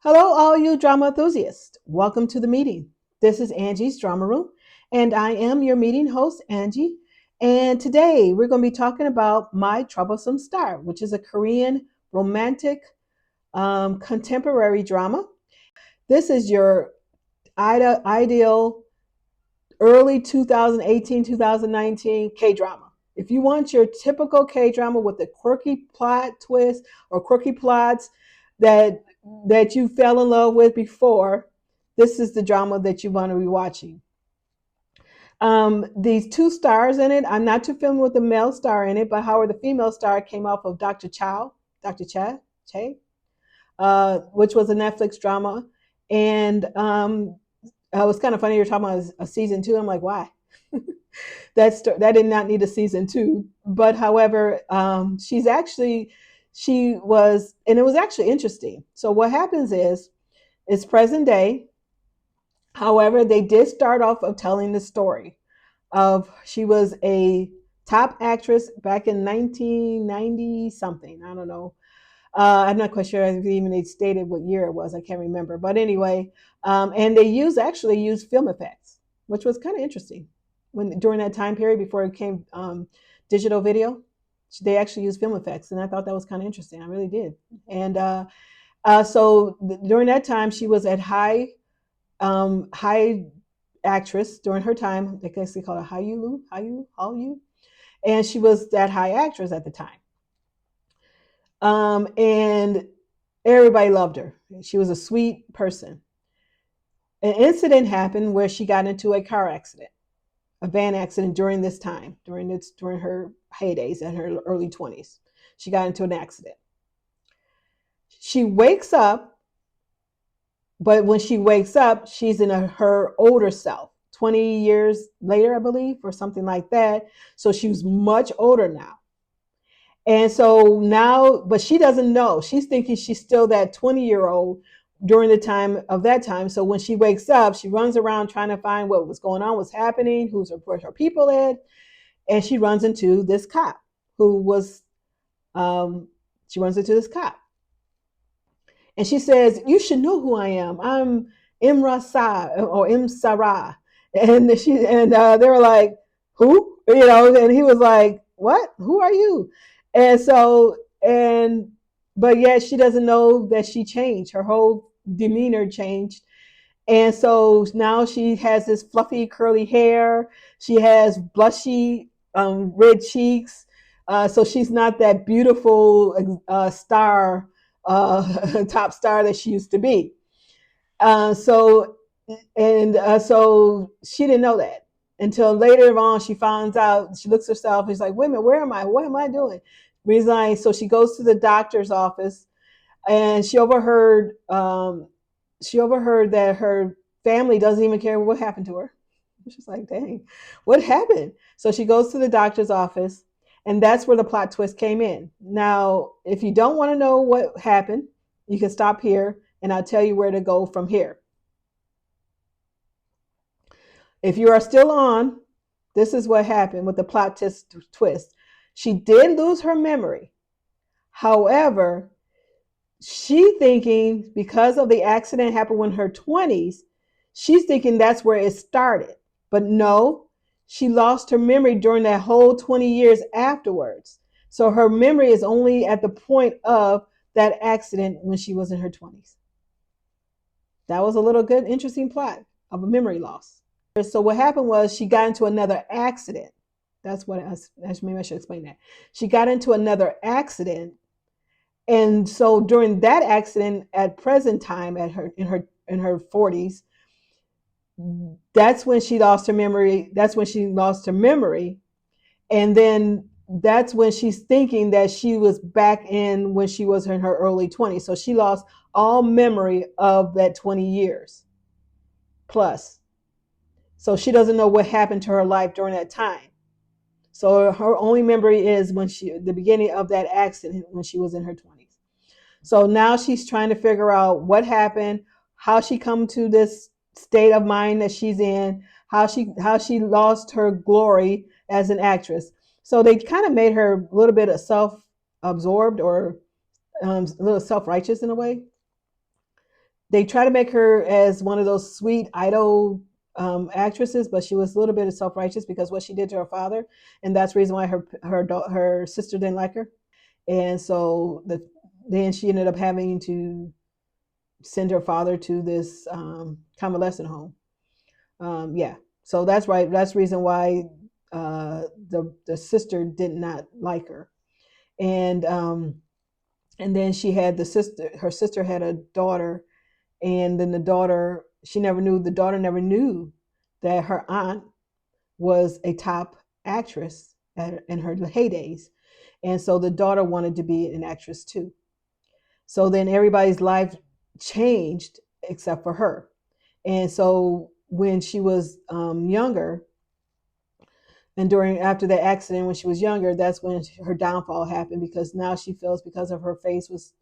Hello, all you drama enthusiasts. Welcome to the meeting. This is Angie's Drama Room, and I am your meeting host, Angie. And today we're going to be talking about My Troublesome Star, which is a Korean romantic contemporary drama. This is your ideal early 2018, 2019 K drama. If you want your typical K drama with a quirky plot twist or quirky plots that you fell in love with before, this is the drama that you want to be watching. These two stars in it, I'm not too familiar with the male star in it, but however, the female star came off of Dr. Che, which was a Netflix drama. And it was kind of funny. You're talking about a season two. I'm like, why? That did not need a season two. But however, she was, and it was actually interesting. So what happens is, it's present day. However, they did start off of telling the story of she was a top actress back in 1990 something. I don't know. I'm not quite sure if even they stated what year it was. I can't remember. But anyway, and they actually used film effects, which was kind of interesting during that time period before it came digital video. They actually used film effects, and I thought that was kind of interesting. I really did. And during that time, she was at high actress during her time. I guess they call it Hallyu, and she was that high actress at the time. And everybody loved her. She was a sweet person. An incident happened where she got into a car accident, a van accident during this time, during her heydays in her early 20s. She got into an accident. She wakes up, but when she wakes up, she's in her older self, 20 years later, I believe, or something like that. So she was much older now. And so now, but she doesn't know. She's thinking she's still that 20-year-old during the time of that time. So when she wakes up, she runs around trying to find what was going on, what's happening, where's her people at. And she runs into this cop she runs into this cop. And she says, "You should know who I am. I'm Imra Sa or Im Sarah." And they were like, "Who?" And he was like, "What? Who are you?" And so, but yet she doesn't know that she changed. Her whole demeanor changed. And so now she has this fluffy curly hair. She has blushy red cheeks. So she's not that beautiful star, top star that she used to be. Uh, so so she didn't know that until later on. She finds out. She looks herself. She's like, "Wait a minute, where am I? What am I doing?" Resign. So she goes to the doctor's office, and she overheard that her family doesn't even care what happened to her. She's like, "Dang, what happened?" So she goes to the doctor's office, and that's where the plot twist came in. Now, if you don't want to know what happened, you can stop here, and I'll tell you where to go from here. If you are still on, this is what happened with the plot twist. She did lose her memory. However, she thinking because of the accident happened in her 20s, she's thinking that's where it started. But no, she lost her memory during that whole 20 years afterwards. So her memory is only at the point of that accident when she was in her 20s. That was a little good, interesting plot of a memory loss. So what happened was she got into another accident. That's what maybe I should explain that. She got into another accident, and so during that accident, at present time, in her 40s, that's when she lost her memory. That's when she lost her memory, and then that's when she's thinking that she was back in when she was in her early 20s. So she lost all memory of that 20 years plus. So she doesn't know what happened to her life during that time. So her only memory is the beginning of that accident when she was in her 20s. So now she's trying to figure out what happened, how she come to this state of mind that she's in, how she lost her glory as an actress. So they kind of made her a little bit of self-absorbed or a little self-righteous in a way. they try to make her as one of those sweet idol actresses, but she was a little bit of self righteous because what she did to her father, and that's the reason why her sister didn't like her, and so then she ended up having to send her father to this convalescent home. Yeah, so that's right. That's the reason why the sister did not like her, and and then she had the sister. Her sister had a daughter, and then the daughter never knew that her aunt was a top actress in her heydays, and so the daughter wanted to be an actress too. So then everybody's life changed except for her. And so when she was younger, and during after the accident when she was younger, that's when her downfall happened, because now she feels because of her face was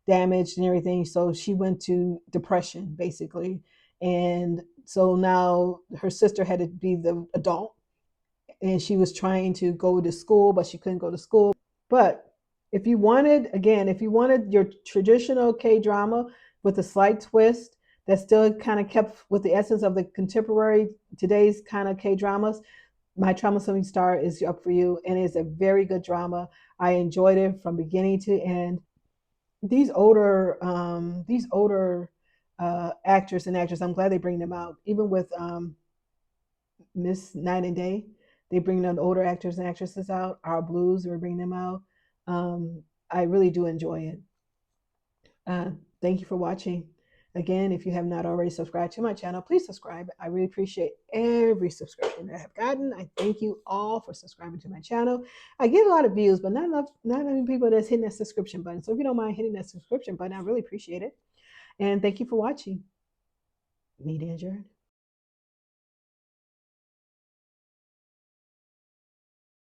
damaged and everything, so she went to depression basically. And so now her sister had to be the adult, and she was trying to go to school but she couldn't go to school. But if you wanted your traditional K drama with a slight twist that still kind of kept with the essence of the contemporary today's kind of K dramas, my Troublesome Star is up for you, and it's a very good drama. I enjoyed it from beginning to end. These older actors and actresses, I'm glad they bring them out. Even with Miss Night and Day, they bring the older actors and actresses out. Our Blues, we're bringing them out. I really do enjoy it. Thank you for watching. Again, if you have not already subscribed to my channel, please subscribe. I really appreciate every subscription that I have gotten. I thank you all for subscribing to my channel. I get a lot of views, but not many people that's hitting that subscription button. So if you don't mind hitting that subscription button, I really appreciate it. And thank you for watching. Media adjourned.